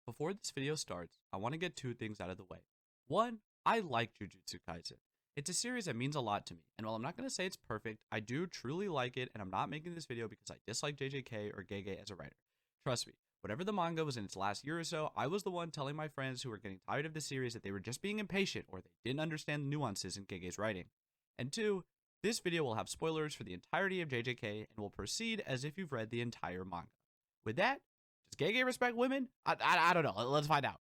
Before this video starts, I want to get two things out of the way. One, I like Jujutsu Kaisen. It's a series that means a lot to me, and while I'm not going to say it's perfect, I do truly like it, and I'm not making this video because I dislike JJK or Gege as a writer. Trust me, whatever the manga was in its last year or so, I was the one telling my friends who were getting tired of the series that they were just being impatient or they didn't understand the nuances in Gege's writing. And two, this video will have spoilers for the entirety of JJK and will proceed as if you've read the entire manga. With that, does Gege respect women? I don't know. Let's find out.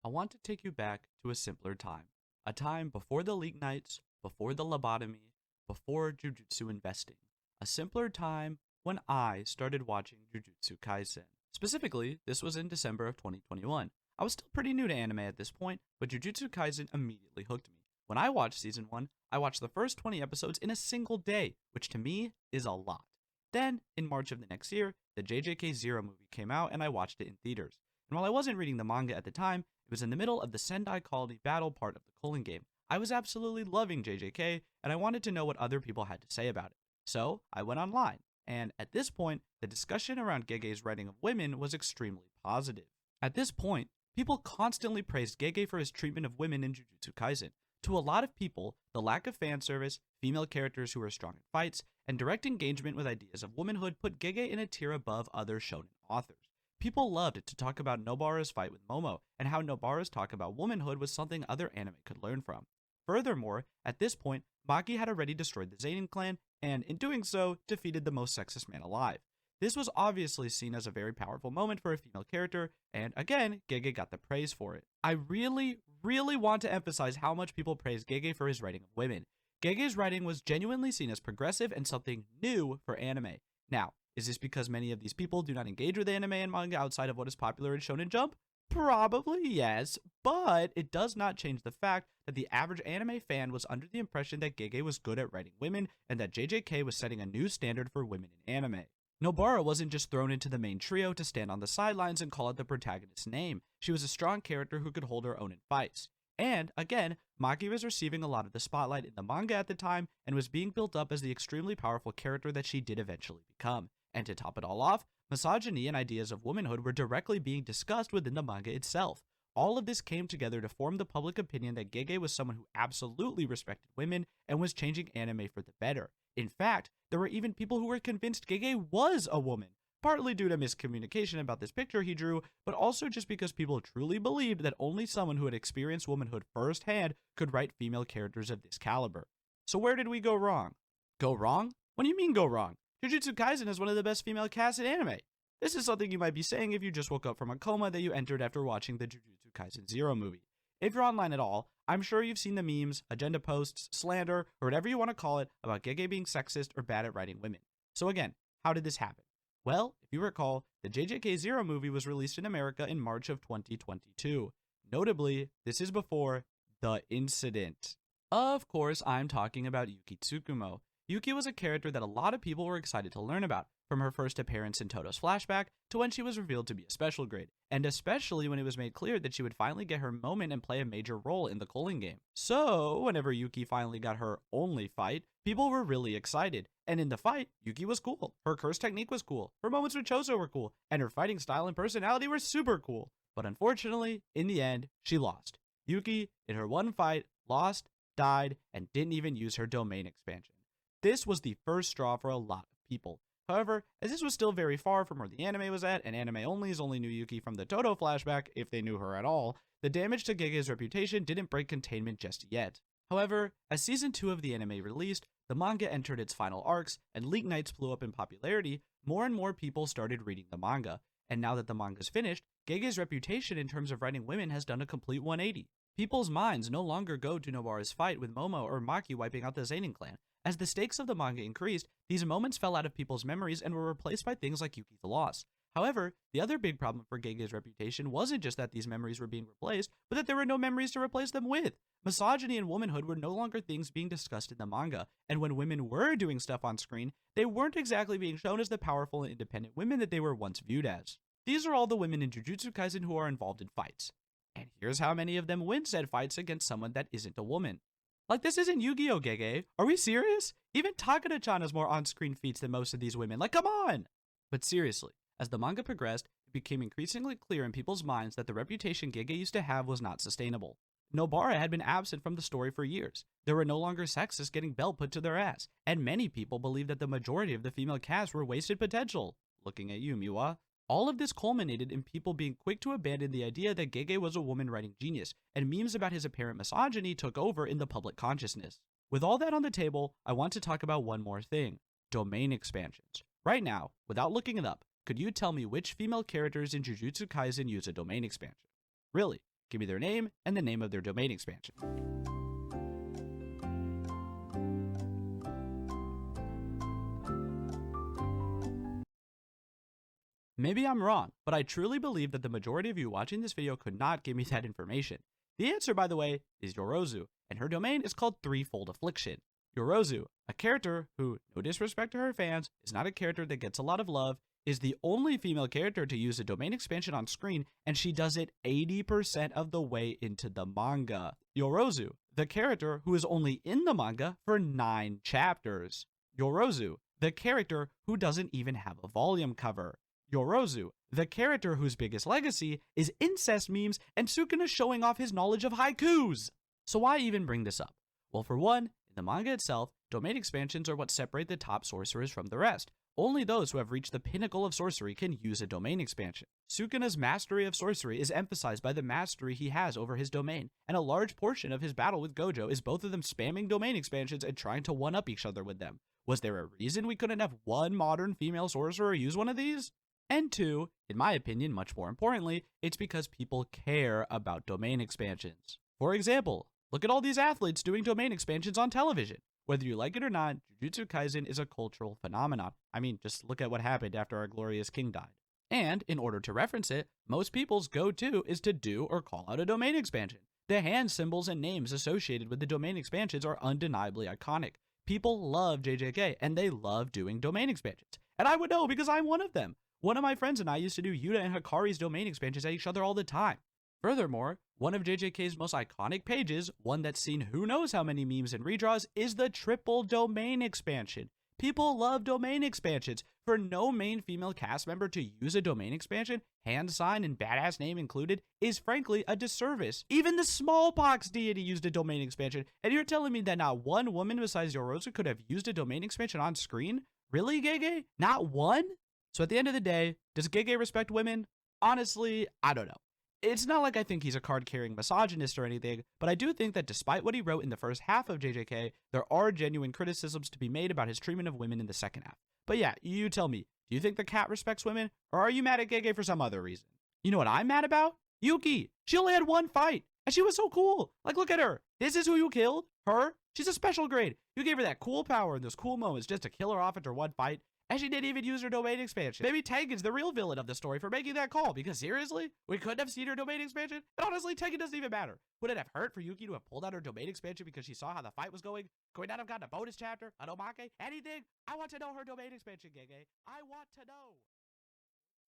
I want to take you back to a simpler time. A time before the League Nights, before the lobotomy, before Jujutsu investing. A simpler time when I started watching Jujutsu Kaisen. Specifically, this was in December of 2021. I was still pretty new to anime at this point, but Jujutsu Kaisen immediately hooked me. When I watched season 1, I watched the first 20 episodes in a single day, which to me is a lot. Then, in March of the next year, the JJK Zero movie came out and I watched it in theaters. And while I wasn't reading the manga at the time, it was in the middle of the Sendai Colony battle part of the Culling game. I was absolutely loving JJK, and I wanted to know what other people had to say about it. So, I went online, and at this point, the discussion around Gege's writing of women was extremely positive. At this point, people constantly praised Gege for his treatment of women in Jujutsu Kaisen. To a lot of people, the lack of fan service, female characters who were strong in fights, and direct engagement with ideas of womanhood put Gege in a tier above other shonen authors. People loved to talk about Nobara's fight with Momo, and how Nobara's talk about womanhood was something other anime could learn from. Furthermore, at this point, Maki had already destroyed the Zenin clan, and in doing so, defeated the most sexist man alive. This was obviously seen as a very powerful moment for a female character, and again, Gege got the praise for it. I really want to emphasize how much people praise Gege for his writing of women. Gege's writing was genuinely seen as progressive and something new for anime. Now, is this because many of these people do not engage with anime and manga outside of what is popular in Shonen Jump? Probably yes, but it does not change the fact that the average anime fan was under the impression that Gege was good at writing women and that JJK was setting a new standard for women in anime. Nobara wasn't just thrown into the main trio to stand on the sidelines and call out the protagonist's name. She was a strong character who could hold her own in fights. And, again, Maki was receiving a lot of the spotlight in the manga at the time and was being built up as the extremely powerful character that she did eventually become. And to top it all off, misogyny and ideas of womanhood were directly being discussed within the manga itself. All of this came together to form the public opinion that Gege was someone who absolutely respected women and was changing anime for the better. In fact, there were even people who were convinced Gege was a woman, partly due to miscommunication about this picture he drew, but also just because people truly believed that only someone who had experienced womanhood firsthand could write female characters of this caliber. So where did we go wrong? Go wrong? What do you mean go wrong? Jujutsu Kaisen is one of the best female casts in anime. This is something you might be saying if you just woke up from a coma that you entered after watching the Jujutsu Kaisen Zero movie. If you're online at all, I'm sure you've seen the memes, agenda posts, slander, or whatever you want to call it about Gege being sexist or bad at writing women. So again, how did this happen? Well, if you recall, the JJK Zero movie was released in America in March of 2022. Notably, this is before the incident. Of course, I'm talking about Yuki Tsukumo. Yuki was a character that a lot of people were excited to learn about, from her first appearance in Toto's flashback to when she was revealed to be a special grade, and especially when it was made clear that she would finally get her moment and play a major role in the Culling game. So, whenever Yuki finally got her only fight, people were really excited, and in the fight, Yuki was cool. Her curse technique was cool, her moments with Choso were cool, and her fighting style and personality were super cool. But unfortunately, in the end, she lost. Yuki, in her one fight, lost, died, and didn't even use her domain expansion. This was the first straw for a lot of people. However, as this was still very far from where the anime was at, and anime onlys only knew Yuki from the Toto flashback, if they knew her at all, the damage to Gege's reputation didn't break containment just yet. However, as season 2 of the anime released, the manga entered its final arcs, and League Nights blew up in popularity, more and more people started reading the manga. And now that the manga's finished, Gege's reputation in terms of writing women has done a complete 180. People's minds no longer go to Nobara's fight with Momo or Maki wiping out the Zenin clan. As the stakes of the manga increased, these moments fell out of people's memories and were replaced by things like Yuki's loss. However, the other big problem for Gege's reputation wasn't just that these memories were being replaced, but that there were no memories to replace them with. Misogyny and womanhood were no longer things being discussed in the manga, and when women were doing stuff on screen, they weren't exactly being shown as the powerful and independent women that they were once viewed as. These are all the women in Jujutsu Kaisen who are involved in fights. And here's how many of them win said fights against someone that isn't a woman. Like, this isn't Yu-Gi-Oh, Gege. Are we serious? Even Takada-chan has more on-screen feats than most of these women. Like, come on! But seriously, as the manga progressed, it became increasingly clear in people's minds that the reputation Gege used to have was not sustainable. Nobara had been absent from the story for years. There were no longer sexists getting belt put to their ass, and many people believed that the majority of the female cast were wasted potential. Looking at you, Miwa. All of this culminated in people being quick to abandon the idea that Gege was a woman writing genius, and memes about his apparent misogyny took over in the public consciousness. With all that on the table, I want to talk about one more thing: domain expansions. Right now, without looking it up, could you tell me which female characters in Jujutsu Kaisen use a domain expansion? Really, give me their name and the name of their domain expansion. Maybe I'm wrong, but I truly believe that the majority of you watching this video could not give me that information. The answer, by the way, is Yorozu, and her domain is called Threefold Affliction. Yorozu, a character who, no disrespect to her fans, is not a character that gets a lot of love, is the only female character to use a domain expansion on screen, and she does it 80% of the way into the manga. Yorozu, the character who is only in the manga for 9 chapters. Yorozu, the character who doesn't even have a volume cover. Yorozu, the character whose biggest legacy is incest memes and Sukuna showing off his knowledge of haikus. So why even bring this up? Well, for one, in the manga itself, domain expansions are what separate the top sorcerers from the rest. Only those who have reached the pinnacle of sorcery can use a domain expansion. Sukuna's mastery of sorcery is emphasized by the mastery he has over his domain, and a large portion of his battle with Gojo is both of them spamming domain expansions and trying to one-up each other with them. Was there a reason we couldn't have one modern female sorcerer use one of these? And 2, in my opinion, much more importantly, it's because people care about domain expansions. For example, look at all these athletes doing domain expansions on television. Whether you like it or not, Jujutsu Kaisen is a cultural phenomenon. I mean, just look at what happened after our glorious king died. And in order to reference it, most people's go-to is to do or call out a domain expansion. The hand symbols and names associated with the domain expansions are undeniably iconic. People love JJK, and they love doing domain expansions. And I would know because I'm one of them. One of my friends and I used to do Yuta and Hikari's domain expansions at each other all the time. Furthermore, one of JJK's most iconic pages, one that's seen who knows how many memes and redraws, is the triple domain expansion. People love domain expansions. For no main female cast member to use a domain expansion, hand sign and badass name included, is frankly a disservice. Even the smallpox deity used a domain expansion, and you're telling me that not one woman besides Yorozu could have used a domain expansion on screen? Really, Gege? Not one? So at the end of the day, does Gege respect women? Honestly, I don't know. It's not like I think he's a card-carrying misogynist or anything, but I do think that despite what he wrote in the first half of JJK, there are genuine criticisms to be made about his treatment of women in the second half. But yeah, you tell me, do you think the cat respects women, or are you mad at Gege for some other reason? You know what I'm mad about? Yuki! She only had one fight, and she was so cool! Like, look at her! This is who you killed? Her? She's a special grade! You gave her that cool power in those cool moments just to kill her off after one fight, and she didn't even use her domain expansion. Maybe Tengen's the real villain of the story for making that call, because seriously, we couldn't have seen her domain expansion? And honestly, Tengen doesn't even matter. Would it have hurt for Yuki to have pulled out her domain expansion because she saw how the fight was going? Could we not have gotten a bonus chapter, an omake, anything? I want to know her domain expansion, Gege. I want to know.